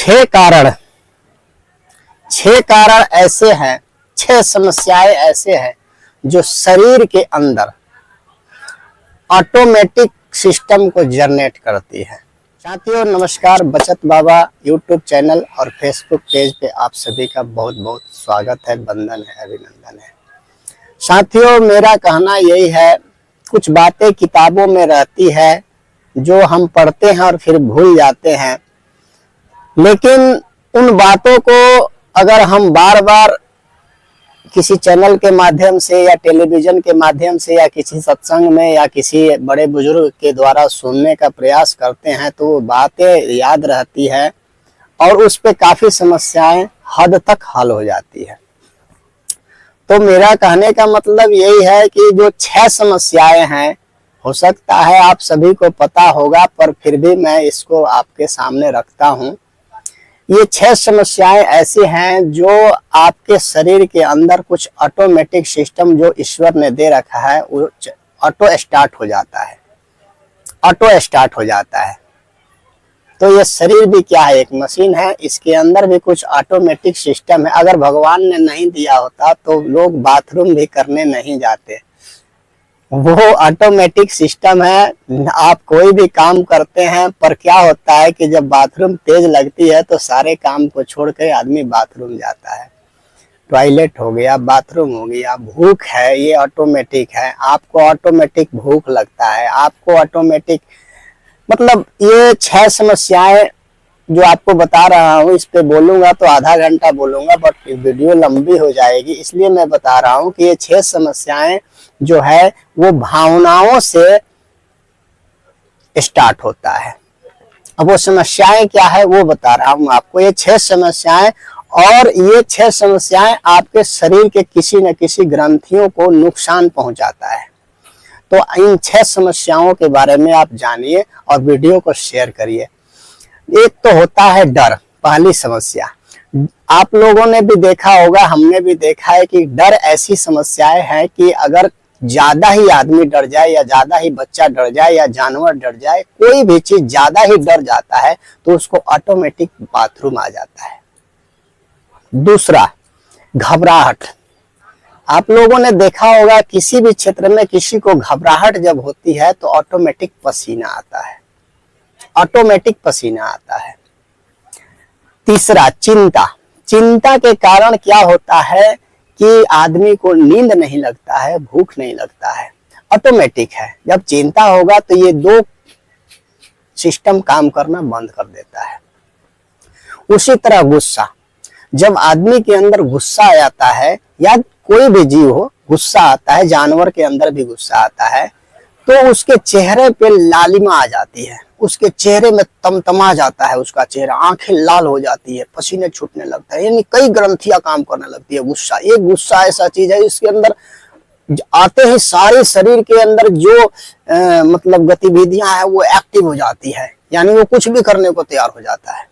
कारण 6 कारण ऐसे हैं, 6 समस्याएं ऐसे हैं जो शरीर के अंदर ऑटोमेटिक सिस्टम को जनरेट करती है। साथियों नमस्कार, बचत बाबा यूट्यूब चैनल और फेसबुक पेज पे आप सभी का बहुत बहुत स्वागत है, वंदन है, अभिनंदन है। साथियों मेरा कहना यही है, कुछ बातें किताबों में रहती है जो हम पढ़ते हैं और फिर भूल जाते हैं, लेकिन उन बातों को अगर हम बार बार किसी चैनल के माध्यम से या टेलीविजन के माध्यम से या किसी सत्संग में या किसी बड़े बुजुर्ग के द्वारा सुनने का प्रयास करते हैं तो वो बातें याद रहती है और उस पे काफी समस्याएं हद तक हल हो जाती है। तो मेरा कहने का मतलब यही है कि जो 6 समस्याएं हैं, हो सकता है आप सभी को पता होगा, पर फिर भी मैं इसको आपके सामने रखता हूं। ये 6 समस्याएं ऐसी हैं जो आपके शरीर के अंदर कुछ ऑटोमेटिक सिस्टम जो ईश्वर ने दे रखा है वो ऑटो स्टार्ट हो जाता है। तो ये शरीर भी क्या है, एक मशीन है, इसके अंदर भी कुछ ऑटोमेटिक सिस्टम है। अगर भगवान ने नहीं दिया होता तो लोग बाथरूम भी करने नहीं जाते। वो ऑटोमेटिक सिस्टम है। आप कोई भी काम करते हैं, पर क्या होता है कि जब बाथरूम तेज लगती है तो सारे काम को छोड़ कर आदमी बाथरूम जाता है। टॉयलेट हो गया, बाथरूम हो गया, भूख है, ये ऑटोमेटिक है। आपको ऑटोमेटिक भूख लगता है, आपको ऑटोमेटिक, मतलब ये 6 समस्याएं जो आपको बता रहा हूँ, इस पे बोलूंगा तो आधा घंटा बोलूंगा, बट वीडियो लंबी हो जाएगी, इसलिए मैं बता रहा हूँ कि ये 6 समस्याएं जो है वो भावनाओं से स्टार्ट होता है। अब वो समस्याएं क्या है वो बता रहा हूँ आपको। ये 6 समस्याएं, और ये 6 समस्याएं आपके शरीर के किसी न किसी ग्रंथियों को नुकसान पहुंचाता है। तो इन 6 समस्याओं के बारे में आप जानिए और वीडियो को शेयर करिए। एक तो होता है डर। पहली समस्या, आप लोगों ने भी देखा होगा, हमने भी देखा है कि डर ऐसी समस्याएं हैं कि अगर ज्यादा ही आदमी डर जाए या ज्यादा ही बच्चा डर जाए या जानवर डर जाए, कोई भी चीज ज्यादा ही डर जाता है तो उसको ऑटोमेटिक बाथरूम आ जाता है। दूसरा, घबराहट। आप लोगों ने देखा होगा किसी भी क्षेत्र में किसी को घबराहट जब होती है तो ऑटोमेटिक पसीना आता है। तीसरा, चिंता। चिंता के कारण क्या होता है कि आदमी को नींद नहीं लगता है, भूख नहीं लगता है, ऑटोमेटिक है। जब चिंता होगा तो ये 2 सिस्टम काम करना बंद कर देता है। उसी तरह गुस्सा। जब आदमी के अंदर गुस्सा आ जाता है, या कोई भी जीव हो गुस्सा आता है, जानवर के अंदर भी गुस्सा आता है, तो उसके चेहरे पे लालिमा आ जाती है, उसके चेहरे में तमतमा जाता है उसका चेहरा, आंखें लाल हो जाती है, पसीने छूटने लगता है, यानी कई ग्रंथियां काम करने लगती है। गुस्सा, एक गुस्सा ऐसा चीज है इसके अंदर आते ही सारे शरीर के अंदर जो मतलब गतिविधियां हैं वो एक्टिव हो जाती है, यानी वो कुछ भी करने को तैयार हो जाता है।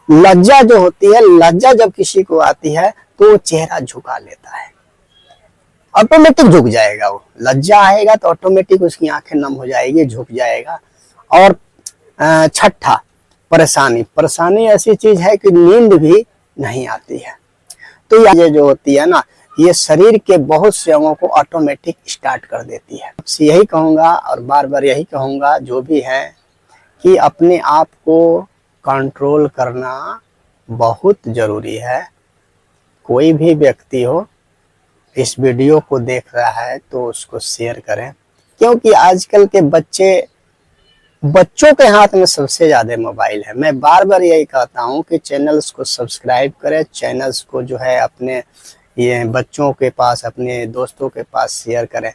लज्जा जो होती है, लज्जा जब किसी को आती है तो वो चेहरा झुका लेता है, ऑटोमेटिक झुक जाएगा। वो लज्जा आएगा तो ऑटोमेटिक उसकी आंखें नम हो जाएगी, झुक जाएगा। और छठा, परेशानी ऐसी चीज है कि नींद भी नहीं आती है। तो ये जो होती है ना, ये शरीर के बहुत से अंगों को ऑटोमेटिक स्टार्ट कर देती है। यही कहूंगा और बार बार यही कहूंगा जो भी है कि अपने आप को कंट्रोल करना बहुत जरूरी है। कोई भी व्यक्ति हो इस वीडियो को देख रहा है तो उसको शेयर करें, क्योंकि आजकल के बच्चों के हाथ में सबसे ज्यादा मोबाइल है। मैं बार बार यही कहता हूं कि चैनल्स को सब्सक्राइब करें, चैनल्स को जो है अपने ये बच्चों के पास, अपने दोस्तों के पास शेयर करें।